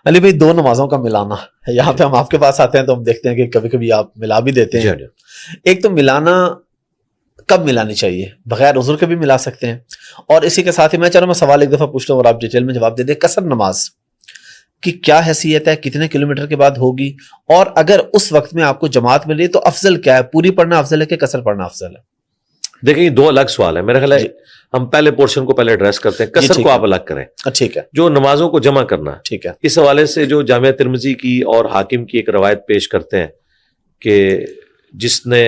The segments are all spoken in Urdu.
علی بھائی دو نمازوں کا ملانا، یہاں پہ ہم آپ کے پاس آتے ہیں تو ہم دیکھتے ہیں کہ کبھی کبھی آپ ملا بھی دیتے ہیں. ایک تو ملانا کب ملانی چاہیے؟ بغیر عذر کے بھی ملا سکتے ہیں. اور اسی کے ساتھ ہی میں سوال ایک دفعہ پوچھ لوں اور آپ ڈیٹیل میں جواب دے دیں. قصر نماز کی کیا حیثیت ہے؟ کتنے کلومیٹر کے بعد ہوگی؟ اور اگر اس وقت میں آپ کو جماعت مل رہی ہے تو افضل کیا ہے؟ پوری پڑھنا افضل ہے کہ قصر پڑھنا افضل ہے؟ دیکھیں یہ دو الگ سوال ہیں. میرا خیال ہے ہم پہلے پورشن کو پہلے ایڈریس کرتے ہیں. قصر کو آپ الگ کریں. ٹھیک ہے. جو نمازوں کو جمع کرنا، ٹھیک ہے. اس حوالے سے جو جامعہ ترمذی کی اور حاکم کی ایک روایت پیش کرتے ہیں کہ جس نے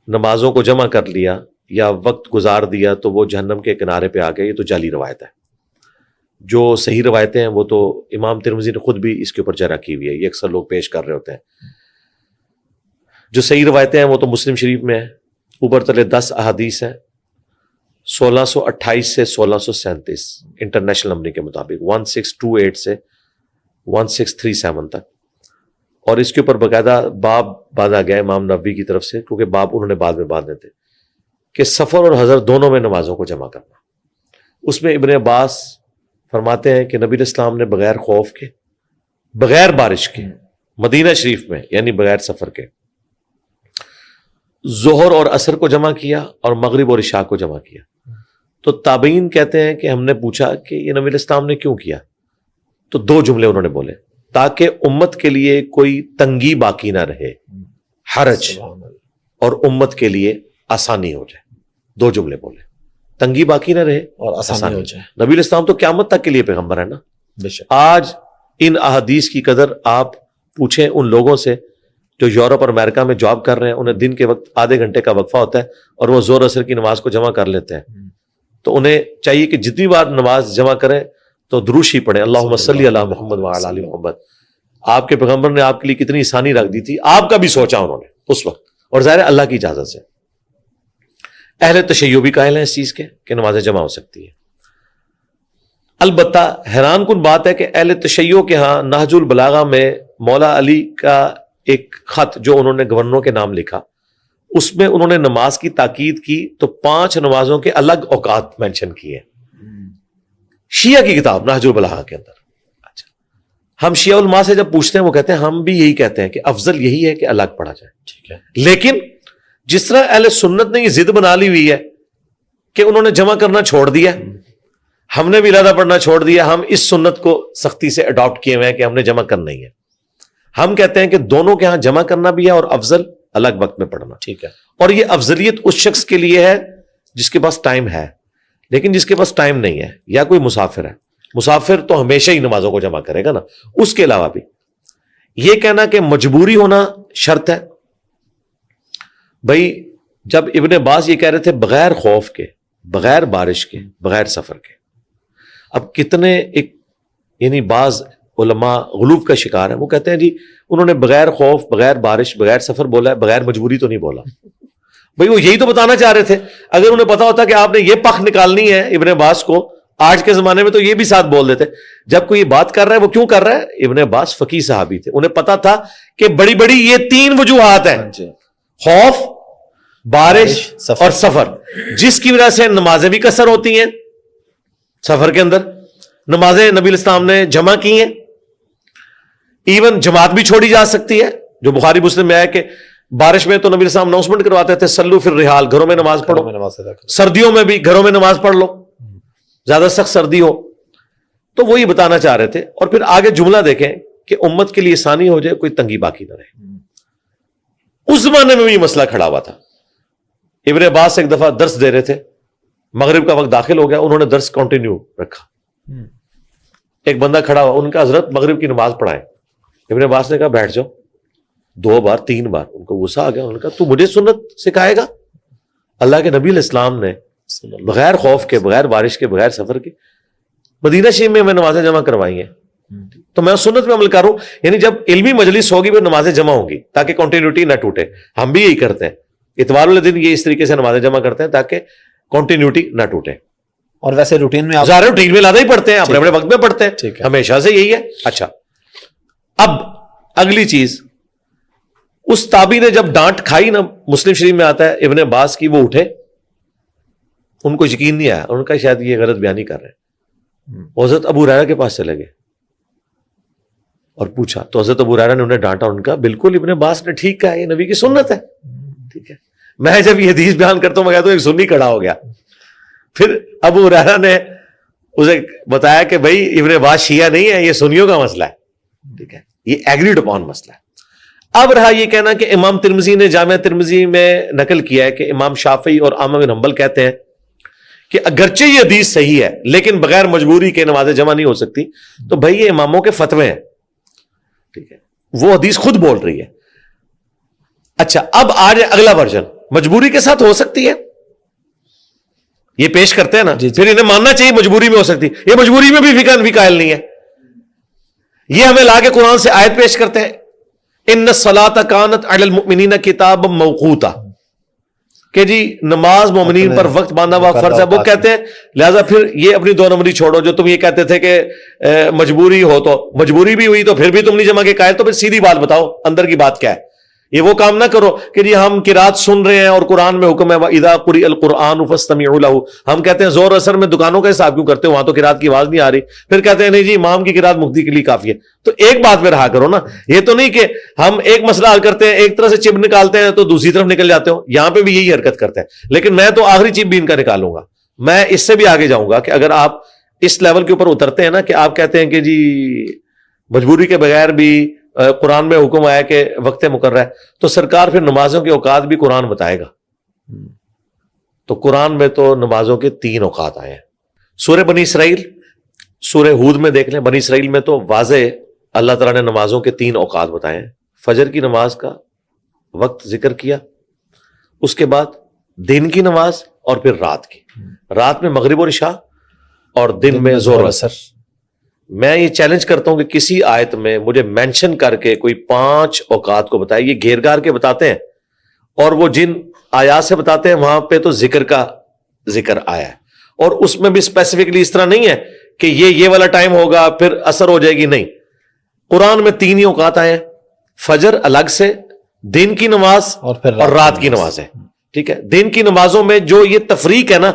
نمازوں کو جمع کر لیا یا وقت گزار دیا تو وہ جہنم کے کنارے پہ آ گئے. یہ تو جعلی روایت ہے. جو صحیح روایتیں ہیں وہ تو امام ترمذی نے خود بھی اس کے اوپر جرح کی ہوئی ہے. یہ اکثر لوگ پیش کر رہے ہوتے ہیں. جو صحیح روایتیں ہیں وہ تو مسلم شریف میں ہیں. اوپر تلے 10 احادیث ہیں. 1628 سے 1637 انٹرنیشنل نمبر کے مطابق، 1628 سے 1637 تک. اور اس کے اوپر باقاعدہ باب باندھا گیا امام نووی کی طرف سے، کیونکہ باب انہوں نے بعد میں باندھے تھے، کہ سفر اور حضر دونوں میں نمازوں کو جمع کرنا. اس میں ابن عباس فرماتے ہیں کہ نبی علیہ السلام نے بغیر خوف کے، بغیر بارش کے، مدینہ شریف میں یعنی بغیر سفر کے، ظہر اور عصر کو جمع کیا اور مغرب اور عشاء کو جمع کیا. تو تابعین کہتے ہیں کہ ہم نے پوچھا کہ یہ نبی علیہ السلام نے کیوں کیا؟ تو دو جملے انہوں نے بولے، تاکہ امت کے لیے کوئی تنگی باقی نہ رہے، حرج، اور امت کے لیے آسانی ہو جائے. دو جملے بولے، تنگی باقی نہ رہے اور آسانی ہو جائے. نبی علیہ السلام تو قیامت تک کے لیے پیغمبر ہے نا. آج ان احادیث کی قدر آپ پوچھیں ان لوگوں سے جو یورپ اور امریکہ میں جاب کر رہے ہیں. انہیں دن کے وقت آدھے گھنٹے کا وقفہ ہوتا ہے اور وہ زور اثر کی نماز کو جمع کر لیتے ہیں. تو انہیں چاہیے کہ جتنی بار نماز جمع کریں تو دروش ہی پڑھیں، اللہم صلی علی محمد وعلی آل محمد. آپ کے پیغمبر نے آپ کے لیے کتنی آسانی رکھ دی تھی، آپ کا بھی سوچا انہوں نے اس وقت. اور ظاہر ہے اللہ کی اجازت سے. اہل تشیع بھی قائل ہیں اس چیز کے کہ نمازیں جمع ہو سکتی ہیں. البتہ حیران کن بات ہے کہ اہل تشیع کے ہاں نہج البلاغہ میں مولا علی کا ایک خط جو انہوں نے گورنروں کے نام لکھا، اس میں انہوں نے نماز کی تاکید کی تو 5 نمازوں کے الگ اوقات مینشن کیے. شیعہ کی کتاب نہج البلاغہ کے اندر. ہم شیعہ علماء سے جب پوچھتے ہیں وہ کہتے ہیں ہم بھی یہی کہتے ہیں کہ افضل یہی ہے کہ الگ پڑھا جائے. ٹھیک ہے. لیکن جس طرح اہل سنت نے یہ ضد بنا لی ہوئی ہے کہ انہوں نے جمع کرنا چھوڑ دیا، ہم نے بھی ارادہ پڑھنا چھوڑ دیا. ہم اس سنت کو سختی سے اڈاپٹ کیے ہوئے ہیں کہ ہم نے جمع کرنا ہی ہے. ہم کہتے ہیں کہ دونوں کے ہاں جمع کرنا بھی ہے اور افضل الگ وقت میں پڑھنا. ٹھیک ہے. اور یہ افضلیت اس شخص کے لیے ہے جس کے پاس ٹائم ہے. لیکن جس کے پاس ٹائم نہیں ہے یا کوئی مسافر ہے، مسافر تو ہمیشہ ہی نمازوں کو جمع کرے گا نا. اس کے علاوہ بھی یہ کہنا کہ مجبوری ہونا شرط ہے. بھائی جب ابن عباس یہ کہہ رہے تھے بغیر خوف کے، بغیر بارش کے، بغیر سفر کے، اب کتنے ایک یعنی بعض علماء غلوف کا شکار ہیں. وہ کہتے ہیں جی انہوں نے بغیر خوف، بغیر بارش، بغیر سفر بولا ہے، بغیر مجبوری تو نہیں بولا. بھئی وہ یہی تو بتانا چاہ رہے تھے. اگر انہیں پتا ہوتا کہ آپ نے یہ پخ نکالنی ہے ابن عباس کو آج کے زمانے میں تو یہ بھی ساتھ بول دیتے. جب کوئی یہ بات کر رہا ہے وہ کیوں کر رہا ہے؟ ابن عباس فقیہ صحابی تھے، انہیں پتا تھا کہ بڑی بڑی یہ 3 وجوہات ہیں، خوف، بارش اور سفر، جس کی وجہ سے نمازیں بھی قصر ہوتی ہیں. سفر کے اندر نمازیں نبی علیہ السلام نے جمع کی ہیں. ایون جماعت بھی چھوڑی جا سکتی ہے، جو بخاری مسلم میں آیا کہ بارش میں تو نبی علیہ السلام اناؤنسمنٹ کرواتے تھے سلو فی الرحال، گھروں میں نماز پڑھو. سردیوں میں بھی گھروں میں نماز پڑھ لو، زیادہ سخت سردی ہو. تو وہی بتانا چاہ رہے تھے. اور پھر آگے جملہ دیکھیں کہ امت کے لیے آسانی ہو جائے، کوئی تنگی باقی نہ رہے. اس زمانے میں بھی یہ مسئلہ کھڑا ہوا تھا. ابن عباس ایک دفعہ درس دے رہے تھے، مغرب کا وقت داخل ہو گیا، انہوں نے درس کنٹینیو رکھا. ایک بندہ کھڑا ہوا، ان کا حضرت مغرب کی نماز پڑھائیں. ابن عباس نے کہا بیٹھ جاؤ. 2 بار 3 بار ان کو غصہ آ گیا. انہوں نے کہا تو مجھے سنت سکھائے گا؟ اللہ کے نبی علیہ السلام نے بغیر خوف کے، بغیر بارش کے، بغیر سفر کے مدینہ شریف میں نمازیں جمع کروائی ہیں، تو میں سنت میں عمل کروں. یعنی جب علمی مجلس ہوگی پھر نمازیں جمع ہوں گی تاکہ کنٹینیوٹی نہ ٹوٹے. ہم بھی یہی کرتے ہیں، اتوار والے دن یہ اس طریقے سے نمازیں جمع کرتے ہیں تاکہ کنٹینیوٹی نہ ٹوٹے. اور ویسے روٹین میں ظاہر روٹین میں لادہ ہی پڑھتے ہیں، اپنے اپنے وقت میں پڑھتے ہیں، ہمیشہ سے یہی ہے. اچھا اب اگلی چیز، اس تابعی نے جب ڈانٹ کھائی نا، مسلم شریف میں آتا ہے ابن عباس کی، وہ اٹھے، ان کو یقین نہیں آیا، ان کا شاید یہ غلط بیانی کر رہے ہیں. حضرت ابو ہریرہ کے پاس چلے گئے. اور پوچھا تو حضرت ابو ہریرہ نے انہیں ڈانٹا، ان کا بالکل ابن عباس نے ٹھیک کہا، یہ نبی کی سنت ہے. ٹھیک ہے، میں جب یہ حدیث بیان کرتا ہوں میں کہتا ہوں ایک سنی کھڑا ہو گیا. پھر ابو ہریرہ نے اسے بتایا کہ بھائی ابن عباس شیعہ نہیں ہے، یہ سنیوں کا مسئلہ ہے. ٹھیک ہے، یہ ایگریڈ اپون مسئلہ ہے. اب رہا یہ کہنا کہ امام ترمذی نے جامعہ ترمذی میں نقل کیا ہے کہ امام شافعی اور احمد بن حنبل کہتے ہیں کہ اگرچہ یہ حدیث صحیح ہے لیکن بغیر مجبوری کے نماز جمع نہیں ہو سکتی. تو بھائی یہ اماموں کے فتوے ہیں. ٹھیک ہے، وہ حدیث خود بول رہی ہے. اچھا اب آج اگلا ورژن، مجبوری کے ساتھ ہو سکتی ہے، یہ پیش کرتے ہیں نا. پھر انہیں ماننا چاہیے مجبوری میں ہو سکتی، یہ مجبوری میں بھی فقہ بھی قائل نہیں ہے. یہ ہمیں لا کے قرآن سے آیت پیش کرتے ہیں، ان الصلاۃ کانت علی المؤمنین کتابا موقوتا، کہ جی نماز مومنین پر وقت باندھا ہوا فرض ہے. وہ کہتے ہیں لہذا پھر یہ اپنی دو نمبری چھوڑو، جو تم یہ کہتے تھے کہ مجبوری ہو تو مجبوری بھی ہوئی تو پھر بھی تم نہیں جمع کے قائل، تو پھر سیدھی بات بتاؤ اندر کی بات کیا ہے. یہ وہ کام نہ کرو کہ جی ہم قرات سن رہے ہیں اور قرآن میں حکم ہے وَإِذَا قُرِئَ الْقُرْآنُ فَاسْتَمِعُوا لَهُ. ہم کہتے ہیں زور اثر میں دکانوں کا حساب کیوں کرتے ہو، وہاں تو قرات کی آواز نہیں آ رہی. پھر کہتے ہیں نہیں جی امام کی قرات مقتدی کے لیے کافی ہے. تو ایک بات پہ رہا کرو نا، یہ تو نہیں کہ ہم ایک مسئلہ حل کرتے ہیں ایک طرح سے چپ نکالتے ہیں تو دوسری طرف نکل جاتے ہو. یہاں پہ بھی یہی حرکت کرتے ہیں. لیکن میں تو آخری چپ بھی ان کا نکالوں گا. میں اس سے بھی آگے جاؤں گا کہ اگر آپ اس لیول کے اوپر اترتے ہیں نا کہ آپ کہتے ہیں کہ جی مجبوری کے بغیر بھی قرآن میں حکم آیا کہ وقت مقررہ ہے، تو سرکار پھر نمازوں کے اوقات بھی قرآن بتائے گا. تو قرآن میں تو نمازوں کے 3 اوقات آئے ہیں. سورہ بنی اسرائیل، سورہ ہود میں دیکھ لیں، بنی اسرائیل میں تو واضح اللہ تعالیٰ نے نمازوں کے 3 اوقات بتائے ہیں. فجر کی نماز کا وقت ذکر کیا، اس کے بعد دن کی نماز اور پھر رات کی. رات میں مغرب اور عشاء اور دن میں ظہر و عصر. میں یہ چیلنج کرتا ہوں کہ کسی آیت میں مجھے مینشن کر کے کوئی 5 اوقات کو بتائے. یہ گھیر گار کے بتاتے ہیں اور وہ جن آیات سے بتاتے ہیں وہاں پہ تو ذکر کا ذکر آیا ہے، اور اس میں بھی اسپیسیفکلی اس طرح نہیں ہے کہ یہ والا ٹائم ہوگا پھر اثر ہو جائے گی. نہیں، قرآن میں 3 ہی اوقات آئے ہیں، فجر الگ سے، دن کی نماز اور رات کی نماز ہے. ٹھیک ہے، دن کی نمازوں میں جو یہ تفریق ہے نا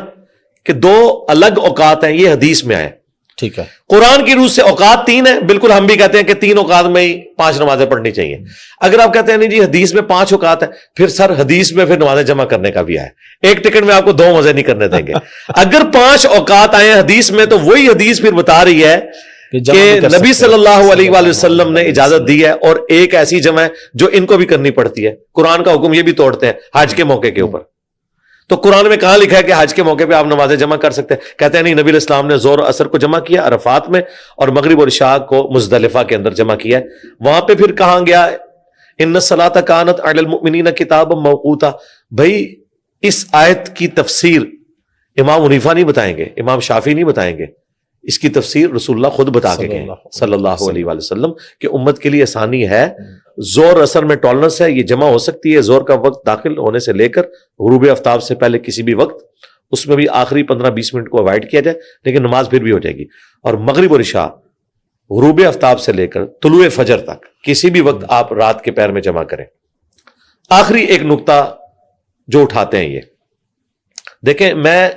کہ 2 الگ اوقات ہیں، یہ حدیث میں آئے. ٹھیک ہے، قرآن کی روح سے اوقات 3 ہیں. بالکل ہم بھی کہتے ہیں کہ 3 اوقات میں ہی 5 نمازیں پڑھنی چاہیے. اگر آپ کہتے ہیں نہیں جی حدیث میں 5 اوقات ہیں، پھر سر حدیث میں پھر نمازیں جمع کرنے کا بھی ہے. ایک ٹکٹ میں آپ کو 2 مزے نہیں کرنے دیں گے. اگر 5 اوقات آئے ہیں حدیث میں تو وہی حدیث پھر بتا رہی ہے کہ نبی صلی اللہ علیہ وآلہ وسلم نے اجازت دی ہے، اور ایک ایسی جمع ہے جو ان کو بھی کرنی پڑتی ہے. قرآن کا حکم یہ بھی توڑتے ہیں حج کے موقع کے اوپر. تو قرآن میں کہاں لکھا ہے کہ حج کے موقع پہ آپ نمازیں جمع کر سکتے ہیں؟ کہتے ہیں نہیں، نبی علیہ السلام نے ظہر و عصر کو جمع کیا عرفات میں اور مغرب اور عشاء کو مزدلفہ کے اندر جمع کیا ہے. وہاں پہ پھر کہاں گیا ان الصلاۃ کانت علی المؤمنین کتابا موقوتا. بھائی اس آیت کی تفسیر امام حنیفہ نہیں بتائیں گے، امام شافعی نہیں بتائیں گے، اس کی تفسیر رسول اللہ خود بتا کے گئے صلی اللہ علیہ وآلہ وسلم کہ امت کے لیے آسانی ہے. زور اثر میں ٹالرنس ہے، یہ جمع ہو سکتی ہے زور کا وقت داخل ہونے سے لے کر غروب آفتاب سے پہلے کسی بھی وقت، اس میں بھی آخری 15-20 منٹ کو اوائڈ کیا جائے، لیکن نماز پھر بھی ہو جائے گی. اور مغرب اور عشاء غروب آفتاب سے لے کر طلوع فجر تک کسی بھی وقت آپ رات کے پیر میں جمع کریں. آخری ایک نقطہ جو اٹھاتے ہیں، یہ دیکھیں، میں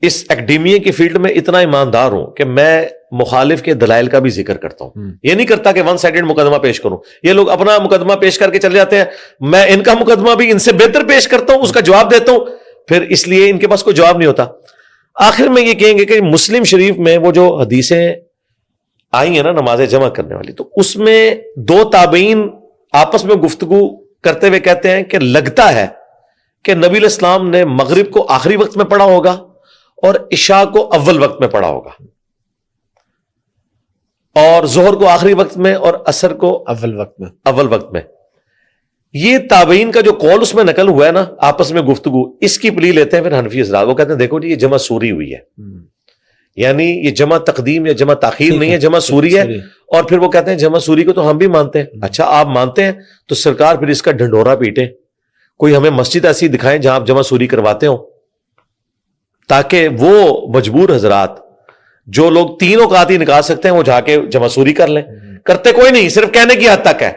اس اکیڈیمیا کی فیلڈ میں اتنا ایماندار ہوں کہ میں مخالف کے دلائل کا بھی ذکر کرتا ہوں. یہ نہیں کرتا کہ 1 سائیڈڈ مقدمہ پیش کروں. یہ لوگ اپنا مقدمہ پیش کر کے چلے جاتے ہیں، میں ان کا مقدمہ بھی ان سے بہتر پیش کرتا ہوں، اس کا جواب دیتا ہوں، پھر اس لیے ان کے پاس کوئی جواب نہیں ہوتا. آخر میں یہ کہیں گے کہ مسلم شریف میں وہ جو حدیثیں آئی ہیں نا نمازیں جمع کرنے والی، تو اس میں 2 تابعین آپس میں گفتگو کرتے ہوئے کہتے ہیں کہ لگتا ہے کہ نبی علیہ السلام نے مغرب کو آخری وقت میں پڑھا ہوگا اور عشاء کو اول وقت میں پڑھا ہوگا، اور ظہر کو آخری وقت میں اور عصر کو اول وقت میں. یہ تابعین کا جو قول اس میں نقل ہوا ہے نا آپس میں گفتگو، اس کی پلی لیتے ہیں پھر حنفی حضرات. وہ کہتے ہیں دیکھو جی یہ جمع سوری ہوئی ہے، یعنی یہ جمع تقدیم یا جمع تاخیر نہیں ہے، جمع سوری ہے. اور پھر وہ کہتے ہیں جمع سوری کو تو ہم بھی مانتے ہیں. اچھا آپ مانتے ہیں تو سرکار پھر اس کا ڈھنڈورا پیٹے، کوئی ہمیں مسجد ایسی دکھائیں جہاں آپ جمع سوری کرواتے ہوں، تاکہ وہ مجبور حضرات جو لوگ 3 اوقات ہی نکال سکتے ہیں وہ جا کے جمع سوری کر لیں. کرتے کوئی نہیں، صرف کہنے کی حد تک ہے،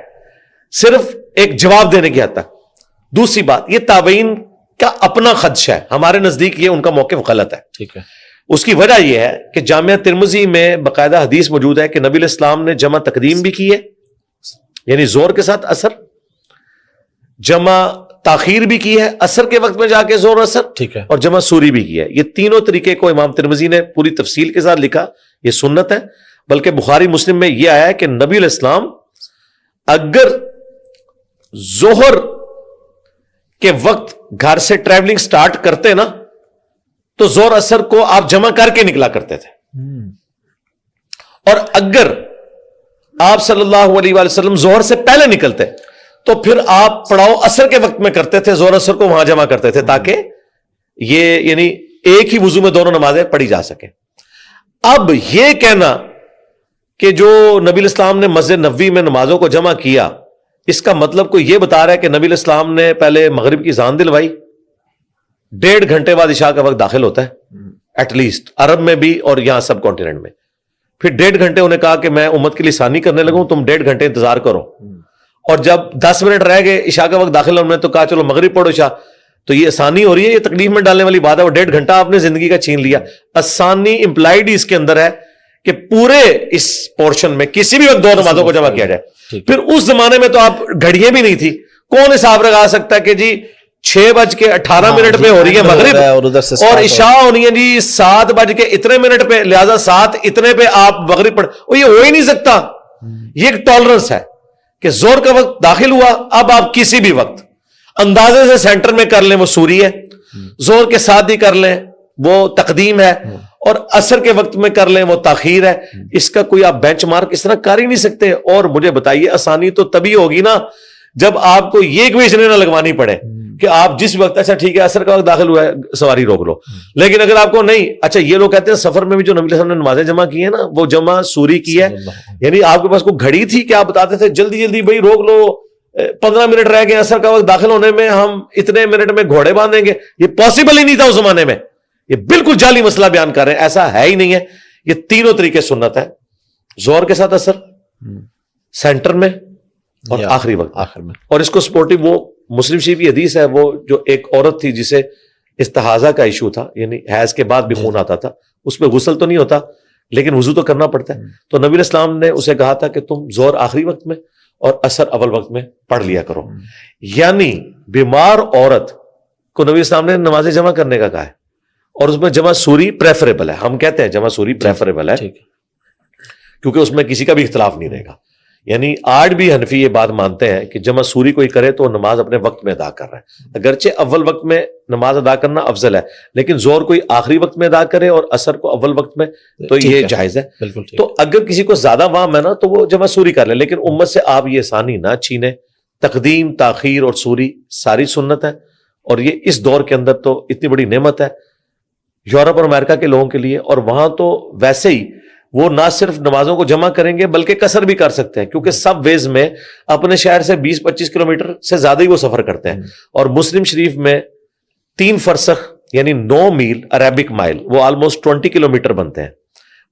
صرف ایک جواب دینے کی حد تک. دوسری بات، یہ تابعین کا اپنا خدشہ ہے، ہمارے نزدیک یہ ان کا موقف غلط ہے. ٹھیک ہے، اس کی وجہ یہ ہے کہ جامعہ ترمذی میں باقاعدہ حدیث موجود ہے کہ نبی علیہ السلام نے جمع تقدیم بھی کی ہے، یعنی زور کے ساتھ اثر، جمع تاخیر بھی کی ہے اثر کے وقت میں جا کے زور اثر، ٹھیک ہے، اور جمع سوری بھی کی ہے۔ یہ تینوں طریقے کو امام ترمذی نے پوری تفصیل کے ساتھ لکھا، یہ سنت ہے۔ بلکہ بخاری مسلم میں یہ آیا ہے کہ نبی علیہ السلام اگر ظہر کے وقت گھر سے ٹریولنگ سٹارٹ کرتے نا تو زور اثر کو آپ جمع کر کے نکلا کرتے تھے، اور اگر آپ صلی اللہ علیہ وآلہ وسلم ظہر سے پہلے نکلتے تو پھر آپ پڑاؤ اثر کے وقت میں کرتے تھے، زور اثر کو وہاں جمع کرتے تھے تاکہ یہ یعنی ایک ہی وضو میں دونوں نمازیں پڑھی جا سکیں۔ اب یہ کہنا کہ جو نبی علیہ السلام نے مسجد نبوی میں نمازوں کو جمع کیا، اس کا مطلب کوئی یہ بتا رہا ہے کہ نبی علیہ السلام نے پہلے مغرب کی اذان دلوائی، 1.5 گھنٹے بعد عشاء کا وقت داخل ہوتا ہے ایٹ لیسٹ عرب میں بھی اور یہاں سب کانٹیننٹ میں، پھر 1.5 گھنٹے انہیں کہا کہ میں امت کے لیے ثانی کرنے لگوں، تم 1.5 گھنٹے انتظار کرو، اور جب 10 منٹ رہ گئے عشاء کا وقت داخل ہونے میں تو کہا چلو مغرب پڑھو عشاء، تو یہ آسانی ہو رہی ہے، یہ تکلیف میں ڈالنے والی بات ہے، وہ 1.5 گھنٹہ آپ نے زندگی کا چھین لیا۔ آسانی امپلائڈ اس کے اندر ہے کہ پورے اس پورشن میں کسی بھی وقت 2 نمازوں کو جمع کیا جائے۔ پھر اس زمانے میں تو آپ گھڑیاں بھی نہیں تھی، کون حساب لگا سکتا ہے کہ جی 6:18 پہ ہو رئی ہے مغرب اور عشاء ہونی ہے جی 7:اتنے پہ، لہذا 7 اتنے پہ آپ مغرب پڑھ، وہ یہ ہو ہی نہیں سکتا۔ یہ ایک ٹالرنس ہے کہ زور کا وقت داخل ہوا، اب آپ کسی بھی وقت اندازے سے سینٹر میں کر لیں وہ سوری ہے، زور کے ساتھ ہی کر لیں وہ تقدیم ہے، اور اثر کے وقت میں کر لیں وہ تاخیر ہے۔ اس کا کوئی آپ بینچ مارک اس طرح کر ہی نہیں سکتے۔ اور مجھے بتائیے آسانی تو تبھی ہوگی نا جب آپ کو یہ اکویشن نہ لگوانی پڑے کہ آپ جس وقت اچھا ٹھیک ہے اثر کا وقت داخل ہوا ہے سواری روک لو، لیکن اگر آپ کو نہیں، اچھا یہ لوگ کہتے ہیں سفر میں بھی جو نبی علیہ السلام نے نمازیں جمع کی ہیں نا وہ جمع سوری کی ہے، یعنی آپ کے پاس کوئی گھڑی تھی کہ آپ بتاتے تھے جلدی جلدی بھائی روک لو، 15 منٹ رہ گئے اثر کا وقت داخل ہونے میں، ہم اتنے منٹ میں گھوڑے باندھیں گے، یہ پاسبل ہی نہیں تھا اس زمانے میں۔ یہ بالکل جعلی مسئلہ بیان کر رہے ہیں، ایسا ہے ہی نہیں ہے۔ یہ تینوں طریقے سنت ہے، زور کے ساتھ اثر، سینٹر میں، اور آخری وقت آخر میں۔ اور اس کو سپورٹو وہ مسلم شریف کی حدیث ہے، وہ جو ایک عورت تھی جسے استحاضہ کا ایشو تھا، یعنی حیض کے بعد بھی خون آتا تھا، اس پہ غسل تو نہیں ہوتا لیکن وضو تو کرنا پڑتا ہے، تو نبی علیہ السلام نے اسے کہا تھا کہ تم زور آخری وقت میں اور اثر اول وقت میں پڑھ لیا کرو۔ یعنی بیمار عورت کو نبی السلام نے نمازیں جمع کرنے کا کہا ہے، اور اس میں جمع سوری پریفریبل ہے، ہم کہتے ہیں جمع سوری پریفریبل ہے کیونکہ اس میں کسی کا بھی اختلاف نہیں رہے گا۔ یعنی آج بھی حنفی یہ بات مانتے ہیں کہ جمع سوری کوئی کرے تو نماز اپنے وقت میں ادا کر رہا ہے، اگرچہ اول وقت میں نماز ادا کرنا افضل ہے، لیکن زور کوئی آخری وقت میں ادا کرے اور اثر کو اول وقت میں تو یہ جائز ہے۔ تو اگر کسی کو زیادہ وام ہے نا تو وہ جمع سوری کر لے، لیکن امت سے آپ یہ آسانی نہ چھینیں۔ تقدیم، تاخیر اور سوری ساری سنت ہے، اور یہ اس دور کے اندر تو اتنی بڑی نعمت ہے یورپ اور امریکہ کے لوگوں کے لیے، اور وہاں تو ویسے ہی وہ نہ صرف نمازوں کو جمع کریں گے بلکہ قصر بھی کر سکتے ہیں، کیونکہ سب ویز میں اپنے شہر سے 20-25 کلومیٹر سے زیادہ ہی وہ سفر کرتے ہیں، اور مسلم شریف میں 3 فرسخ یعنی 9 میل عربک مائل، وہ آلموسٹ 20 کلومیٹر بنتے ہیں،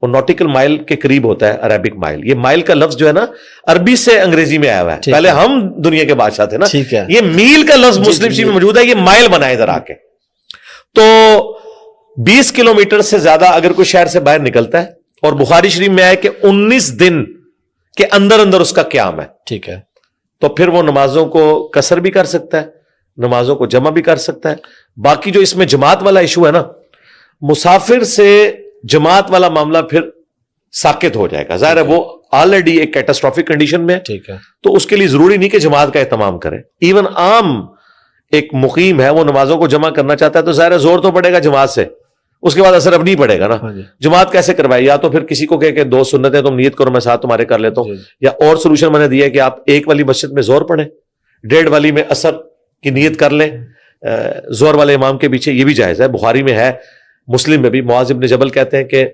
وہ نوٹیکل مائل کے قریب ہوتا ہے عربک مائل۔ یہ مائل کا لفظ جو ہے نا عربی سے انگریزی میں آیا ہوا ہے، پہلے ہم دنیا کے بادشاہ تھے نا، یہ میل کا لفظ مسلم شریف میں موجود ہے، یہ مائل بنا ہے ادھر آ کے۔ تو 20 کلومیٹر سے زیادہ اگر کوئی شہر سے باہر نکلتا ہے، اور بخاری شریف میں آئے کہ 19 دن کے اندر اندر اس کا قیام ہے، ٹھیک ہے، تو پھر وہ نمازوں کو قصر بھی کر سکتا ہے، نمازوں کو جمع بھی کر سکتا ہے۔ باقی جو اس میں جماعت والا ایشو ہے نا، مسافر سے جماعت والا معاملہ پھر ساکت ہو جائے گا، ظاہر ہے وہ آلریڈی ایک کیٹاسٹرافک کنڈیشن میں، ٹھیک ہے، تو اس کے لیے ضروری نہیں کہ جماعت کا اہتمام کرے۔ ایون عام ایک مقیم ہے وہ نمازوں کو جمع کرنا چاہتا ہے تو ظاہر ہے زور تو پڑے گا جماعت سے، اس کے بعد اثر اب نہیں پڑے گا نا۔ جماعت کیسے کروائے؟ یا تو پھر کسی کو کہ 2 سنتیں تم نیت کرو میں ساتھ تمہارے کر لیتا ہوں، یا اور سولوشن میں نے دیا ہے کہ آپ ایک والی مسجد میں زور پڑھیں، 1.5 والی میں اثر کی نیت کر لیں زور والے امام کے پیچھے، یہ بھی جائز ہے۔ بخاری میں ہے، مسلم میں بھی، معاذ بن جبل کہتے ہیں کہ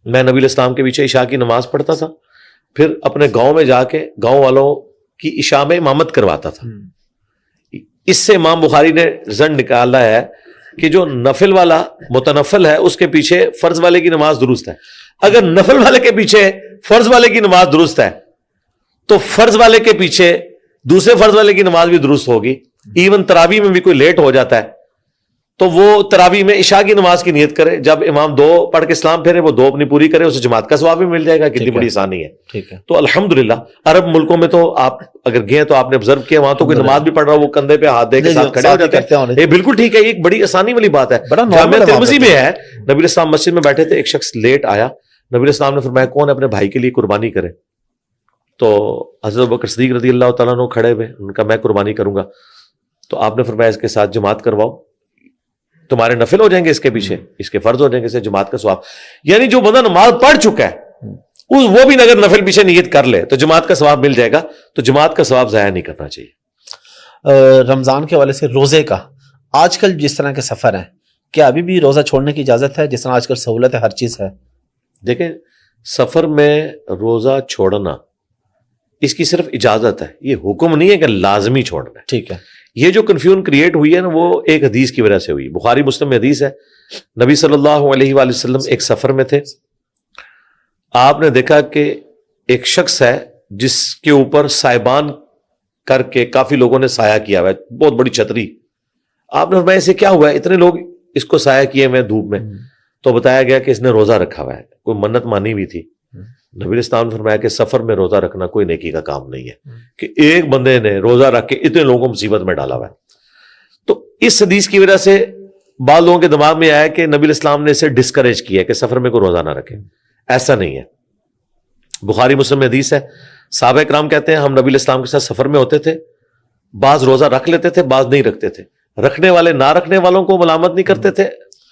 میں نبی علیہ السلام کے پیچھے عشاء کی نماز پڑھتا تھا، پھر اپنے گاؤں میں جا کے گاؤں والوں کی عشاء میں امامت کرواتا تھا۔ اس سے امام بخاری نے زن نکالا ہے کہ جو نفل والا متنفل ہے اس کے پیچھے فرض والے کی نماز درست ہے، اگر نفل والے کے پیچھے فرض والے کی نماز درست ہے تو فرض والے کے پیچھے دوسرے فرض والے کی نماز بھی درست ہوگی۔ ایون تراویح میں بھی کوئی لیٹ ہو جاتا ہے تو وہ تراویح میں عشاء کی نماز کی نیت کرے, جب امام 2 پڑھ کے سلام پھیرے وہ 2 اپنی پوری کرے, اسے جماعت کا ثواب بھی مل جائے گا. کتنی بڑی آسانی ہے. ٹھیک ہے. تو الحمدللہ عرب ملکوں میں تو آپ اگر گئے تو آپ نے آبزرو کیا, وہاں تو کوئی نماز بھی پڑھ رہا ہو وہ کندھے پہ ہاتھ دے کے ساتھ کھڑے ہو جاتے ہیں. یہ بالکل ٹھیک ہے, یہ ایک بڑی آسانی والی بات ہے. جامعہ ترمذی میں ہے, نبی علیہ السلام مسجد میں بیٹھے تھے, ایک شخص لیٹ آیا, نبی علیہ السلام نے فرمایا کون اپنے بھائی کے لیے قربانی کرے. تو حضرت ابوبکر صدیق رضی اللہ تعالیٰ عنہ کھڑے ہوئے, ان کا میں قربانی کروں گا. تو آپ نے فرمایا اس کے ساتھ جماعت کرواؤ, تمہارے نفل ہو جائیں گے اس کے پیچھے, اس کے فرض ہو جائیں گے, اسے جماعت کا ثواب. یعنی جو بندہ نماز پڑھ چکا ہے وہ بھی اگر نفل پیچھے نیت کر لے تو جماعت کا ثواب مل جائے گا. تو جماعت کا ثواب ضائع نہیں کرنا چاہیے. رمضان کے حوالے سے روزے کا آج کل جس طرح کے سفر ہیں, کیا ابھی بھی روزہ چھوڑنے کی اجازت ہے؟ جس طرح آج کل سہولت ہے, ہر چیز ہے. دیکھیں, سفر میں روزہ چھوڑنا اس کی صرف اجازت ہے, یہ حکم نہیں ہے کہ لازمی چھوڑنا ہے. ٹھیک ہے. یہ جو کنفیوژن کریٹ ہوئی ہے نا, وہ ایک حدیث کی وجہ سے ہوئی. بخاری مسلم میں حدیث ہے, نبی صلی اللہ علیہ وآلہ وسلم ایک سفر میں تھے. آپ نے دیکھا کہ ایک شخص ہے جس کے اوپر سائبان کر کے کافی لوگوں نے سایہ کیا ہوا ہے, بہت بڑی چھتری. آپ نے فرمایا اسے کیا ہوا ہے, اتنے لوگ اس کو سایہ کیے ہوئے دھوپ میں. تو بتایا گیا کہ اس نے روزہ رکھا ہوا ہے, کوئی منت مانی ہوئی تھی. نبی علیہ السلام نے فرمایا کہ سفر میں روزہ رکھنا کوئی نیکی کا کام نہیں ہے, کہ ایک بندے نے روزہ رکھ کے اتنے لوگوں کو مصیبت میں ڈالا ہوا ہے. تو اس حدیث کی وجہ سے بعض لوگوں کے دماغ میں آیا کہ نبی علیہ السلام نے اسے ڈسکریج کیا کہ سفر میں کوئی روزہ نہ رکھے. ایسا نہیں ہے. بخاری مسلم میں حدیث ہے, صحابہ کرام کہتے ہیں ہم نبی علیہ السلام کے ساتھ سفر میں ہوتے تھے, بعض روزہ رکھ لیتے تھے, بعض نہیں رکھتے تھے. رکھنے والے نہ رکھنے والوں کو ملامت نہیں کرتے تھے,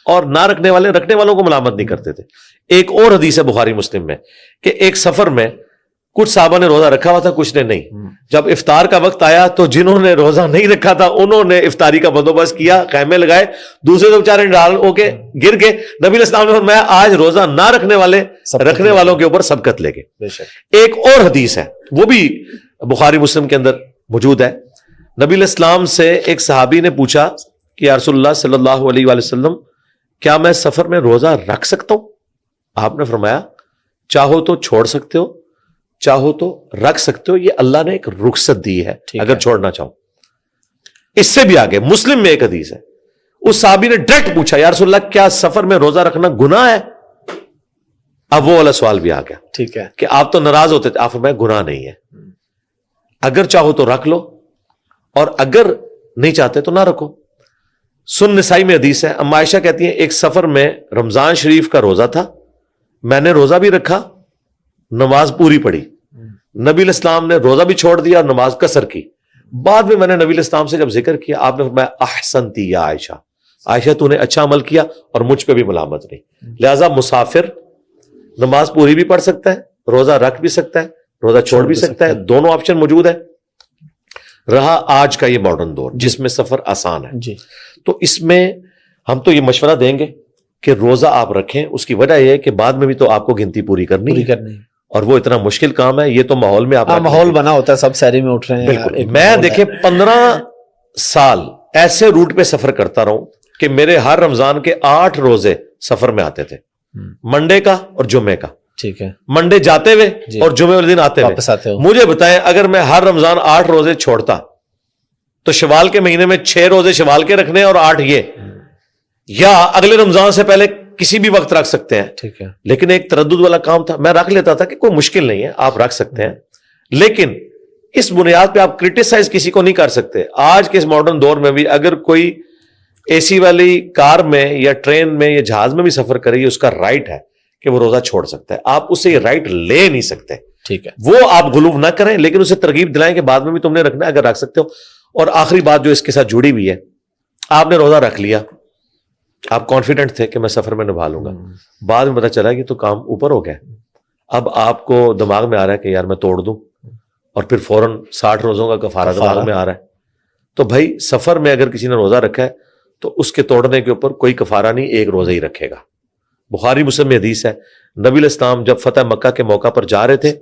اور نہ رکھنے والے رکھنے والوں کو ملامت نہیں کرتے تھے. ایک اور حدیث ہے بخاری مسلم میں کہ ایک سفر میں کچھ صحابہ نے روزہ رکھا ہوا تھا, کچھ نے نہیں. جب افطار کا وقت آیا تو جنہوں نے روزہ نہیں رکھا تھا انہوں نے افطاری کا بندوبست کیا, خیمے لگائے, دوسرے تو بیچارے ڈال ہو کے گر گئے. نبی علیہ السلام نے فرمایا آج روزہ نہ رکھنے والے رکھنے والوں کے اوپر سبقت لے گئے. ایک اور حدیث ہے, وہ بھی بخاری مسلم کے اندر موجود ہے. نبی علیہ السلام سے ایک صحابی نے پوچھا کہ یا رسول اللہ صلی اللہ علیہ وآلہ وسلم کیا میں سفر میں روزہ رکھ سکتا ہوں؟ آپ نے فرمایا چاہو تو چھوڑ سکتے ہو, چاہو تو رکھ سکتے ہو, یہ اللہ نے ایک رخصت دی ہے اگر چھوڑنا چاہو. اس سے بھی آگے مسلم میں ایک حدیث ہے, اس صحابی نے ڈائریکٹ پوچھا یا رسول اللہ کیا سفر میں روزہ رکھنا گناہ ہے؟ اب وہ والا سوال بھی آ گیا. ٹھیک ہے کہ آپ تو ناراض ہوتے تھے, آپ فرمایا گناہ نہیں ہے, اگر چاہو تو رکھ لو اور اگر نہیں چاہتے تو نہ رکھو. سن نسائی میں حدیث ہے, اما عائشہ کہتی ہیں ایک سفر میں رمضان شریف کا روزہ تھا, میں نے روزہ بھی رکھا, نماز پوری پڑھی. نبی علیہ السلام نے روزہ بھی چھوڑ دیا اور نماز قصر کی. بعد میں نے نبی علیہ السلام سے جب ذکر کیا, آپ نے فرمایا احسنتی یا عائشہ, عائشہ تو نے اچھا عمل کیا اور مجھ پہ بھی ملامت نہیں. لہذا مسافر نماز پوری بھی پڑھ سکتا ہے, روزہ رکھ بھی سکتا ہے, روزہ چھوڑ بھی سکتا ہے, دونوں آپشن موجود ہے. رہا آج کا یہ ماڈرن دور جس میں سفر آسان ہے جی, تو اس میں ہم تو یہ مشورہ دیں گے کہ روزہ آپ رکھیں. اس کی وجہ یہ ہے کہ بعد میں بھی تو آپ کو گنتی پوری کرنی ہے, اور وہ اتنا مشکل کام ہے. یہ تو ماحول میں آپ ماحول بنا ہوتا ہے, سب سحری میں اٹھ رہے ہیں. بالکل. میں دیکھیں 15 سال ایسے روٹ پہ سفر کرتا رہا ہوں کہ میرے ہر رمضان کے 8 روزے سفر میں آتے تھے, منڈے کا اور جمعے کا. ٹھیک ہے, منڈے جاتے ہوئے اور جمعے والے دن آتے ہوئے. مجھے بتائیں اگر میں ہر رمضان 8 روزے چھوڑتا تو شوال کے مہینے میں 6 روزے شوال کے رکھنے اور 8 یہ, یا اگلے رمضان سے پہلے کسی بھی وقت رکھ سکتے ہیں. ٹھیک ہے, لیکن ایک تردد والا کام تھا, میں رکھ لیتا تھا کہ کوئی مشکل نہیں ہے, آپ رکھ سکتے ہیں. لیکن اس بنیاد پہ آپ کرٹیسائز کسی کو نہیں کر سکتے. آج کے اس ماڈرن دور میں بھی اگر کوئی اے سی والی کار میں یا ٹرین میں یا جہاز میں بھی سفر کرے, یہ اس کا رائٹ ہے کہ وہ روزہ چھوڑ سکتا ہے. آپ اسے یہ رائٹ لے نہیں سکتے. ٹھیک ہے, وہ آپ غلوف نہ کریں, لیکن اسے ترغیب دلائیں کہ بعد میں بھی تم نے رکھنا ہے اگر رکھ سکتے ہو. اور آخری بات جو اس کے ساتھ جڑی ہوئی ہے, آپ نے روزہ رکھ لیا, آپ کانفیڈنٹ تھے کہ میں سفر میں نبھا لوں گا, بعد میں پتا چلا کہ تو کام اوپر ہو گیا. اب آپ کو دماغ میں آ رہا ہے کہ یار میں توڑ دوں, اور پھر فوراً 60 روزوں کا کفارہ دماغ میں آ رہا ہے. تو بھائی سفر میں اگر کسی نے روزہ رکھا ہے تو اس کے توڑنے کے اوپر کوئی کفارہ نہیں, ایک روزہ ہی رکھے گا. بخاری مسلم میں حدیث ہے, نبی علیہ السلام جب فتح مکہ کے موقع پر جا رہے تھے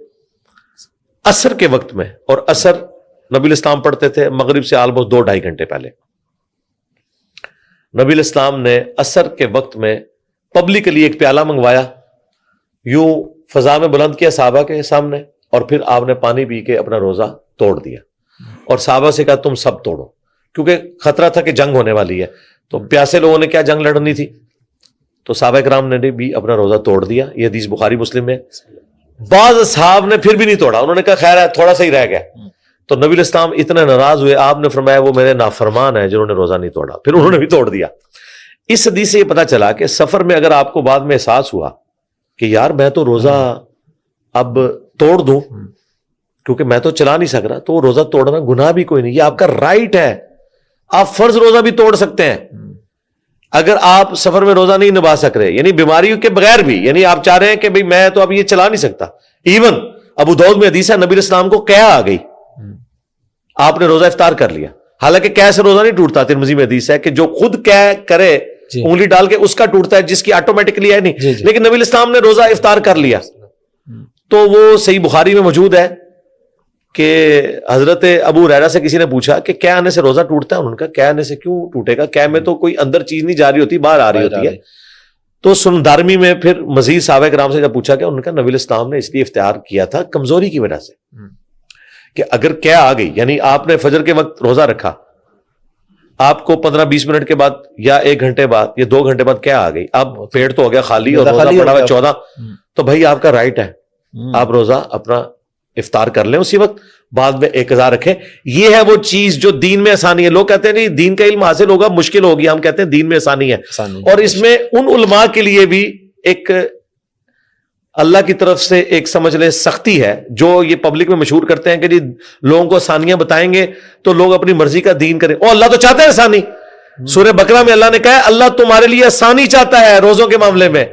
عصر کے وقت میں, اور عصر نبی علیہ السلام پڑھتے تھے مغرب سے آلموسٹ 2-2.5 گھنٹے پہلے. نبی علیہ السلام نے عصر کے وقت میں پبلکلی ایک پیالہ منگوایا, یوں فضا میں بلند کیا صحابہ کے سامنے, اور پھر آپ نے پانی پی کے اپنا روزہ توڑ دیا, اور صحابہ سے کہا تم سب توڑو, کیونکہ خطرہ تھا کہ جنگ ہونے والی ہے. تو پیاسے لوگوں نے کیا جنگ لڑنی تھی, تو صحابہ کرام نے بھی اپنا روزہ توڑ دیا. یہ حدیث بخاری مسلم میں. بعض اصحاب نے پھر بھی نہیں توڑا, انہوں نے کہا خیر ہے تھوڑا سا ہی رہ گیا. تو نبی الاسلام اتنے ناراض ہوئے, آپ نے فرمایا وہ میرے نافرمان ہیں جنہوں نے روزہ نہیں توڑا. پھر انہوں نے بھی توڑ دیا. اس حدیث سے یہ پتا چلا کہ سفر میں اگر آپ کو بعد میں احساس ہوا کہ یار میں تو روزہ اب توڑ دوں کیونکہ میں تو چلا نہیں سک رہا, تو روزہ توڑنا گناہ بھی کوئی نہیں, یہ آپ کا رائٹ ہے. آپ فرض روزہ بھی توڑ سکتے ہیں اگر آپ سفر میں روزہ نہیں نبھا سک رہے, یعنی بیماریوں کے بغیر بھی, یعنی آپ چاہ رہے ہیں کہ بھئی میں تو اب یہ چلا نہیں سکتا. ایون ابو داؤد میں حدیث ہے نبی الاسلام کو قیاء آ گئی, آپ نے روزہ افطار کر لیا. حالانکہ قیاء سے روزہ نہیں ٹوٹتا, ترمذی میں حدیث ہے کہ جو خود قیاء کرے انگلی ڈال کے اس کا ٹوٹتا ہے, جس کی آٹومیٹکلی ہے نہیں. لیکن نبی الاسلام نے روزہ افطار کر لیا. تو وہ صحیح بخاری میں موجود ہے کہ حضرت ابو ہریرہ سے کسی نے پوچھا کہ قیاء آنے سے روزہ ٹوٹتا ہے؟ انہوں نے کہا قیاء آنے سے کیوں ٹوٹے گا, قیاء میں تو کوئی اندر چیز نہیں جا رہی ہوتی, باہر آ رہی ہوتی ہے. تو سنن دارمی میں پھر مزید صحابہ کرام سے جب پوچھا کہ انہوں نے کہا نبی الاسلام نے اس لیے اختیار کیا تھا کمزوری کی وجہ سے, کہ اگر قیاء آ گئی, یعنی آپ نے فجر کے وقت روزہ رکھا, آپ کو 15-20 منٹ کے بعد یا 1 گھنٹے بعد یا 2 گھنٹے بعد قیاء آ گئی, اب پیٹ تو ہو گیا خالی اور روزہ پڑا ہوا 14, تو بھائی آپ کا رائٹ ہے, آپ روزہ اپنا افطار کر لیں اسی وقت, بعد میں ایک قضا رکھیں. یہ ہے وہ چیز جو دین میں آسانی ہے. لوگ کہتے ہیں نہیں دین کا علم حاصل ہوگا مشکل ہوگی, ہم کہتے ہیں دین میں آسانی ہے. اور اس میں ان علماء کے لیے بھی ایک اللہ کی طرف سے ایک سمجھ لیں سختی ہے, جو یہ پبلک میں مشہور کرتے ہیں کہ جی لوگوں کو آسانیاں بتائیں گے تو لوگ اپنی مرضی کا دین کریں. اور اللہ تو چاہتا ہے آسانی. سورہ بقرہ میں اللہ نے کہا ہے اللہ تمہارے لیے آسانی چاہتا ہے روزوں کے معاملے میں.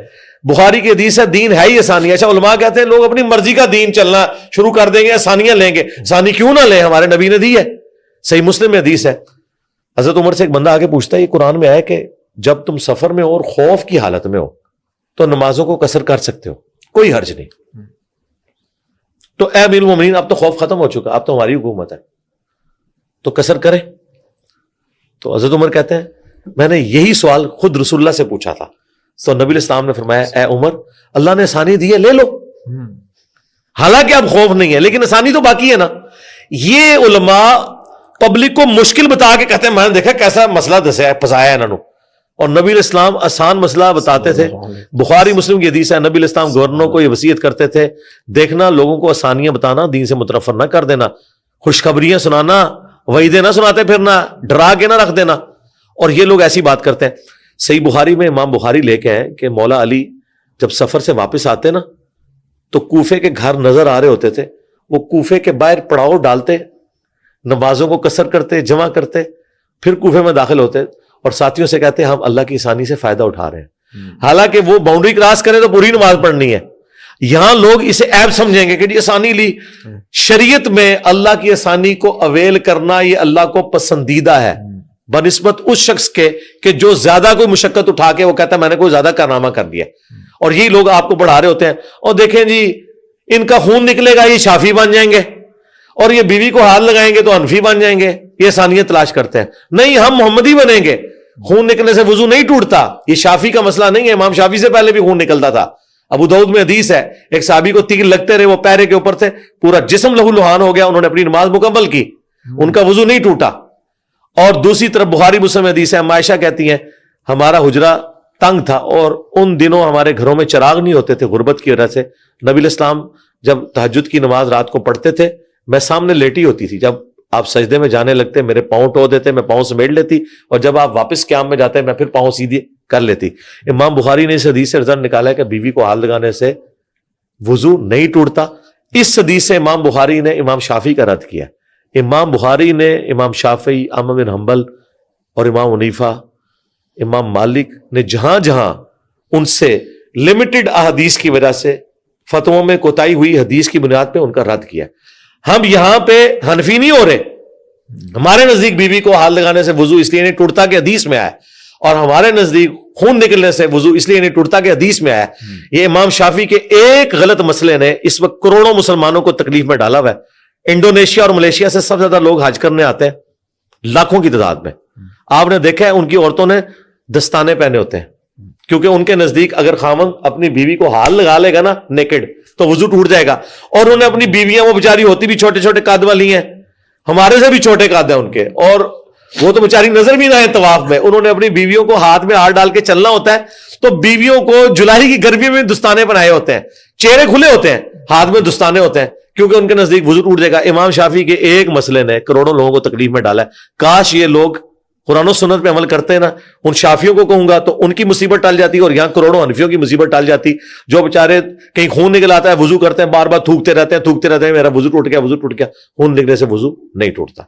بخاری کی حدیث ہے دین ہے ہی آسانی. اچھا علماء کہتے ہیں لوگ اپنی مرضی کا دین چلنا شروع کر دیں گے, آسانیاں لیں گے. آسانی کیوں نہ لیں, ہمارے نبی نے دی ہے. صحیح مسلم میں حدیث ہے, حضرت عمر سے ایک بندہ آگے پوچھتا ہے یہ قرآن میں آیا کہ جب تم سفر میں اور خوف کی حالت میں ہو تو نمازوں کو قصر کر سکتے ہو, کوئی حرج نہیں. تو اے امیر المومنین اب تو خوف ختم ہو چکا, اب تو ہماری حکومت ہے تو قصر کریں. تو حضرت عمر کہتے ہیں میں نے یہی سوال خود رسول اللہ سے پوچھا تھا, تو نبی الاسلام نے فرمایا اے عمر اللہ نے آسانی دی ہے لے لو. حالانکہ اب خوف نہیں ہے لیکن آسانی تو باقی ہے نا. یہ علماء پبلک کو مشکل بتا کے کہتے ہیں میں نے دیکھا کیسا مسئلہ پسایا انہوں نے, اور نبی الاسلام آسان مسئلہ بتاتے تھے. بخاری مسلم کی حدیث ہے نبی الاسلام گورنروں کو یہ وصیت کرتے تھے دیکھنا لوگوں کو آسانیاں بتانا, دین سے متنفر نہ کر دینا, خوشخبریاں سنانا, وعیدیں نہ سناتے پھرنا, ڈرا کے نہ رکھ دینا. اور یہ لوگ ایسی بات کرتے ہیں. صحیح بخاری میں امام بخاری لے کے ہیں کہ مولا علی جب سفر سے واپس آتے نا تو کوفے کے گھر نظر آ رہے ہوتے تھے, وہ کوفے کے باہر پڑاؤ ڈالتے, نمازوں کو قصر کرتے, جمع کرتے, پھر کوفے میں داخل ہوتے اور ساتھیوں سے کہتے ہم اللہ کی آسانی سے فائدہ اٹھا رہے ہیں. حالانکہ وہ باؤنڈری کراس کرے تو پوری نماز پڑھنی ہے. یہاں لوگ اسے عیب سمجھیں گے کہ جی آسانی لی. شریعت میں اللہ کی آسانی کو اویل کرنا یہ اللہ کو پسندیدہ ہے بنسبت اس شخص کے کہ جو زیادہ کوئی مشقت اٹھا کے وہ کہتا ہے میں نے کوئی زیادہ کارنامہ کر دیا. اور یہی لوگ آپ کو پڑھا رہے ہوتے ہیں اور دیکھیں جی ان کا خون نکلے گا یہ شافی بن جائیں گے, اور یہ بیوی کو ہاتھ لگائیں گے تو حنفی بن جائیں گے. یہ آسانیاں تلاش کرتے ہیں. نہیں ہم محمدی بنیں گے. خون نکلنے سے وضو نہیں ٹوٹتا, یہ شافی کا مسئلہ نہیں ہے. امام شافی سے پہلے بھی خون نکلتا تھا. ابو داؤد میں حدیث ہے ایک صحابی کو تیر لگتے رہے, وہ پیرے کے اوپر تھے, پورا جسم لہو لہان ہو گیا, انہوں نے اپنی نماز مکمل کی, ان کا وضو نہیں ٹوٹا. اور دوسری طرف بخاری مسلم حدیث ہے عائشہ کہتی ہیں ہمارا حجرہ تنگ تھا اور ان دنوں ہمارے گھروں میں چراغ نہیں ہوتے تھے غربت کی وجہ سے. نبی الاسلام جب تہجد کی نماز رات کو پڑھتے تھے میں سامنے لیٹی ہوتی تھی, جب آپ سجدے میں جانے لگتے میرے پاؤں ٹو دیتے, میں پاؤں سمیٹ لیتی, اور جب آپ واپس قیام میں جاتے میں پھر پاؤں سیدھی کر لیتی. امام بخاری نے اس حدیث سے رزلٹ نکالا ہے کہ بیوی کو ہاتھ لگانے سے وضو نہیں ٹوٹتا. اس حدیث سے امام بخاری نے امام شافعی کا رد کیا. امام بخاری نے امام شافعی, احمد بن حنبل اور امام حنیفہ, امام مالک نے جہاں جہاں ان سے لمیٹڈ احادیث کی وجہ سے فتووں میں کوتاہی ہوئی حدیث کی بنیاد پہ ان کا رد کیا. ہم یہاں پہ حنفی نہیں ہو رہے. ہمارے نزدیک بیوی کو ہاتھ لگانے سے وضو اس لیے نہیں ٹوٹتا کہ حدیث میں آیا, اور ہمارے نزدیک خون نکلنے سے وضو اس لیے نہیں ٹوٹتا کہ حدیث میں آیا. یہ امام شافعی کے ایک غلط مسئلے نے اس وقت کروڑوں مسلمانوں کو تکلیف میں ڈالا ہوا ہے. انڈونیشیا اور ملیشیا سے سب سے زیادہ لوگ حج کرنے آتے ہیں, لاکھوں کی تعداد میں. آپ نے دیکھا ہے ان کی عورتوں نے دستانے پہنے ہوتے ہیں, کیونکہ ان کے نزدیک اگر خاوند اپنی بیوی کو ہاتھ لگا لے گا نا نیکڈ تو وضو ٹوٹ جائے گا. اور انہوں نے اپنی بیویاں, وہ بیچاری ہوتی بھی چھوٹے چھوٹے قد والی ہیں, ہمارے سے بھی چھوٹے قد ہیں ان کے, اور وہ تو بیچاری نظر بھی نہ آئے طواف میں. انہوں نے اپنی بیویوں کو ہاتھ میں ہاتھ ڈال کے چلنا ہوتا ہے, تو بیویوں کو جولائی کی گرمی میں دستانے بنائے ہوتے ہیں, چہرے کھلے ہوتے ہیں, ہاتھ میں دستانے ہوتے ہیں, کیونکہ ان کے نزدیک وضو ٹوٹ جائے گا. امام شافعی کے ایک مسئلے نے کروڑوں لوگوں کو تکلیف میں ڈالا ہے. کاش یہ لوگ قرآن و سنت پہ عمل کرتے ہیں نا. ان شافیوں کو کہوں گا تو ان کی مصیبت ٹال جاتی, اور یہاں کروڑوں حنفیوں کی مصیبت ٹال جاتی, جو بیچارے کہیں خون نکل آتا ہے, وضو کرتے ہیں, بار بار تھوکتے رہتے ہیں, میرا وضو ٹوٹ گیا, خون نکلنے سے وضو نہیں ٹوٹتا.